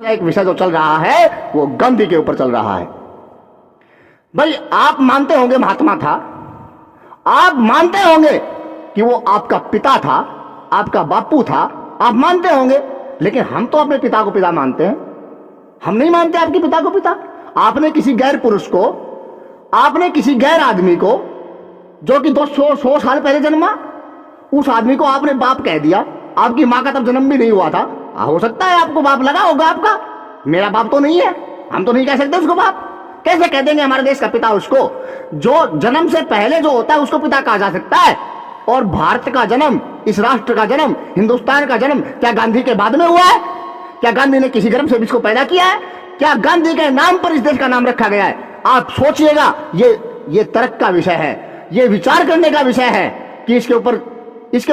एक विषय जो चल रहा है वो गांधी के ऊपर चल रहा है। भाई आप मानते होंगे महात्मा था, आप मानते होंगे कि वो आपका पिता था, आपका बापू था, आप मानते होंगे, लेकिन हम तो अपने पिता को पिता मानते हैं। हम नहीं मानते आपके पिता को पिता। आपने किसी गैर पुरुष को, आपने किसी गैर आदमी को जो कि 200 साल पहले जन्मा, उस आदमी को आपने बाप कह दिया। आपकी मां का तब जन्म भी नहीं हुआ था। हो सकता है आपको बाप लगा होगा आपका, मेरा बाप तो नहीं है, हम तो नहीं कह सकते उसको बाप। कैसे कह देंगे हमारे देश का पिता उसको? जो जन्म से पहले जो होता है उसको पिता कहा जा सकता है। और भारत का जन्म, इस राष्ट्र का जन्म, हिंदुस्तान का जन्म क्या गांधी के बाद में हुआ है? क्या गांधी ने किसी गर्भ से इसको पैदा किया है? क्या गांधी के नाम पर इस देश का नाम रखा गया है? आप सोचिएगा, ये तर्क का विषय है, ये विचार करने का विषय है कि इसके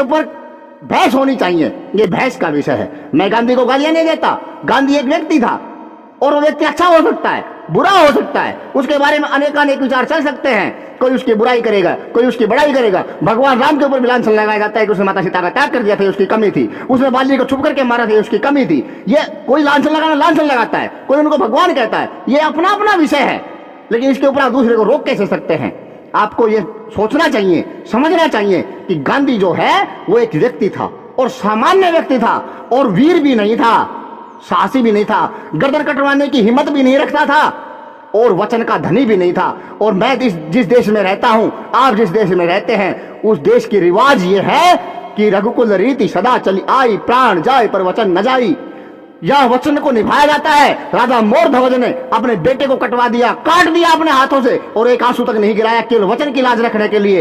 ऊपर बहस होनी चाहिए। ये बहस का विषय है। मैं गांधी को गालियां नहीं देता। गांधी एक व्यक्ति था और वो व्यक्ति अच्छा हो सकता है, बुरा हो सकता है, उसके बारे में अनेक विचार चल सकते हैं। कोई उसकी बुराई करेगा, कोई उसकी बड़ाई करेगा। भगवान राम के ऊपर भी लांछन लगाया जाता है कि उसने माता सीता का त्याग कर दिया था, उसकी कमी थी। उसने बाली को छुप करके मारा था, उसकी कमी थी। ये कोई लांछन लगाता है, कोई उनको भगवान कहता है। ये अपना अपना विषय है, लेकिन इसके ऊपर आप दूसरे को रोक कैसे सकते हैं? आपको ये सोचना चाहिए, समझना चाहिए कि गांधी जो है वो एक व्यक्ति था, और सामान्य व्यक्ति था, और वीर भी नहीं था, साहसी भी नहीं था, गर्दन कटवाने की हिम्मत भी नहीं रखता था, और वचन का धनी भी नहीं था। और मैं जिस देश में रहता हूं, आप जिस देश में रहते हैं, उस देश की रिवाज ये है कि रघुकुल रीति सदा चली आई, प्राण जाए पर वचन न जाई। यह वचन को निभाया जाता है। राजा मोरध्वज ने अपने बेटे को कटवा दिया, काट दिया अपने हाथों से, और एक आंसू तक नहीं गिराया, केवल वचन की लाज रखने के लिए।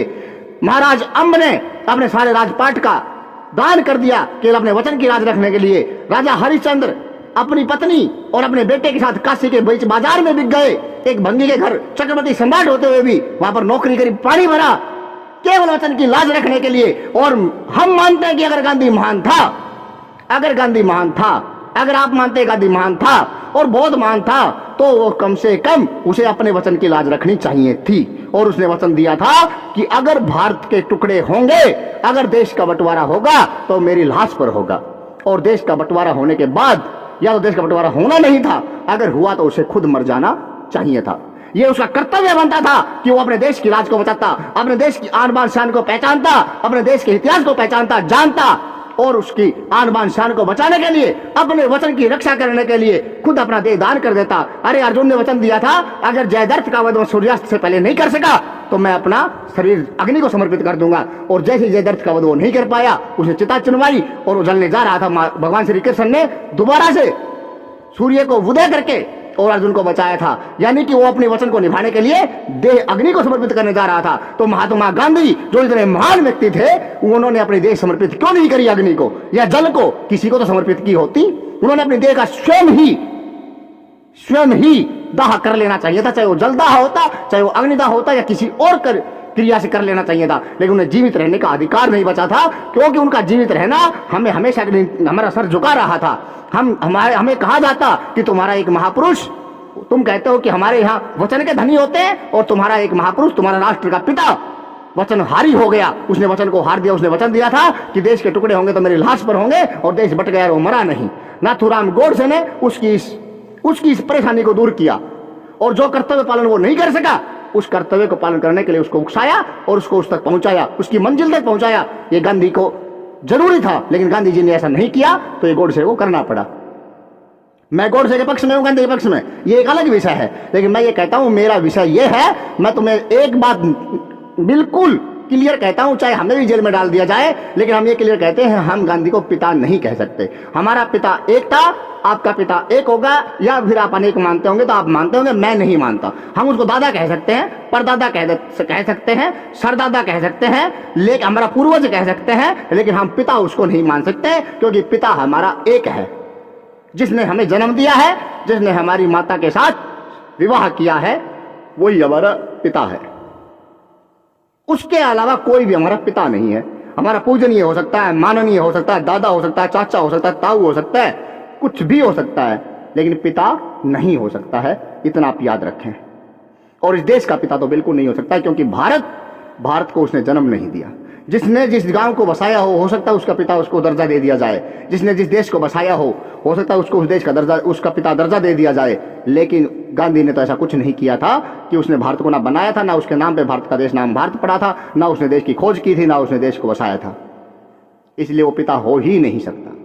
महाराज अंब ने अपने सारे राजपाट का दान कर दिया केवल अपने वचन की लाज रखने के लिए। राजा हरिश्चंद्र अपनी पत्नी और अपने बेटे के साथ काशी के बीच बाजार में बिक गए। एक भंगी के घर चक्रवर्ती सम्राट होते हुए भी वहां पर नौकरी करी, पानी भरा, केवल वचन की लाज रखने के लिए। और हम मानते हैं कि अगर गांधी महान था, अगर आप मानते हैं गांधी महान था और बहुत महान था, तो वो कम से कम उसे अपने वचन की लाज रखनी चाहिए थी। और उसने वचन दिया था कि अगर भारत के टुकड़े होंगे, अगर देश का बंटवारा होगा तो मेरी लाश पर होगा। और देश का बंटवारा होने के बाद, या तो देश का बंटवारा होना नहीं था, अगर हुआ तो उसे खुद मर जाना चाहिए था। यह उसका कर्तव्य बनता था कि वो अपने देश की लाज को बचाता, अपने देश की आन बान शान को पहचानता, अपने देश के इतिहास को पहचानता, जानता, और उसकी आन बान शान को बचाने के लिए, अपने वचन की रक्षा करने के लिए खुद अपना देह दान कर देता। अरे अर्जुन ने वचन दिया था, अगर जयद्रथ का वध सूर्यास्त से पहले नहीं कर सका तो मैं अपना शरीर अग्नि को समर्पित कर दूंगा। और जैसे जयद्रथ का वध वो नहीं कर पाया, उसने चिता चुनवाई और वो जलने जा रहा था। भगवान श्री कृष्ण ने दोबारा से सूर्य को उदय करके और अर्जुन को बचाया था। यानी कि वो अपने वचन को निभाने के लिए देह अग्नि को समर्पित करने जा रहा था। तो महात्मा गांधी जो इतने महान व्यक्ति थे, उन्होंने अपनी देह समर्पित क्यों नहीं करी अग्नि को या जल को? किसी को तो समर्पित की होती। उन्होंने अपनी देह का स्वयं ही दाह कर लेना चाहिए था, चाहे वो जलदाह होता, चाहे वो अग्निदाह होता, या किसी और क्रिया से कर लेना चाहिए था। लेकिन उन्हें जीवित रहने का अधिकार नहीं बचा था, क्योंकि उनका जीवित रहना हमें हमेशा हमारा सर झुका रहा था। हमें कहा जाता कि तुम्हारा एक महापुरुष, तुम कहते हो कि हमारे यहाँ वचन के धनी होते हैं, और तुम्हारा एक महापुरुष, तुम्हारा राष्ट्र का पिता वचनहारी हो गया, उसने वचन को हार दिया। उसने वचन दिया था कि देश के टुकड़े होंगे तो मेरी लाश पर होंगे, और देश बट गया, वो मरा नहीं। नाथूराम गोडसे ने उसकी इस परेशानी को दूर किया, और जो कर्तव्य पालन वो नहीं कर सका, उस कर्तव्य को पालन करने के लिए उसको उकसाया और उसको उस तक पहुंचाया, उसकी मंजिल तक पहुंचाया। ये गांधी को जरूरी था, लेकिन गांधी जी ने ऐसा नहीं किया, तो ये गोडसे को करना पड़ा। मैं गोडसे के पक्ष में हूं, गांधी के पक्ष में, ये एक अलग विषय है। लेकिन मैं ये कहता हूं, मेरा विषय ये है, मैं तुम्हें एक बात बिल्कुल क्लियर कहता हूं, चाहे हमें भी जेल में डाल दिया जाए, लेकिन हम ये क्लियर कहते हैं, हम गांधी को पिता नहीं कह सकते। हमारा पिता एक था, आपका पिता एक होगा, या फिर आप अनेक मानते होंगे तो आप मानते होंगे, मैं नहीं मानता। हम उसको दादा कह सकते हैं, परदादा कह सकते हैं, सरदादा कह सकते हैं, लेकिन हमारा पूर्वज कह सकते हैं, लेकिन हम पिता उसको नहीं मान सकते, क्योंकि पिता हमारा एक है। जिसने हमें जन्म दिया है, जिसने हमारी माता के साथ विवाह किया है, वही हमारा पिता है। उसके अलावा कोई भी हमारा पिता नहीं है। हमारा पूजनीय हो सकता है, माननीय हो सकता है, दादा हो सकता है, चाचा हो सकता है, ताऊ हो सकता है, कुछ भी हो सकता है, लेकिन पिता नहीं हो सकता है। इतना आप याद रखें। और इस देश का पिता तो बिल्कुल नहीं हो सकता है, क्योंकि भारत को उसने जन्म नहीं दिया। जिसने जिस गांव को बसाया हो सकता है उसका पिता उसको दर्जा दे दिया जाए। जिसने जिस देश को बसाया हो सकता है उसको उस देश का दर्जा, उसका पिता दर्जा दे दिया जाए। लेकिन गांधी ने तो ऐसा कुछ नहीं किया था कि उसने भारत को ना बनाया था, ना उसके नाम पे भारत का देश नाम भारत पड़ा था, ना उसने देश की खोज की थी, ना उसने देश को बसाया था। इसलिए वो पिता हो ही नहीं सकता।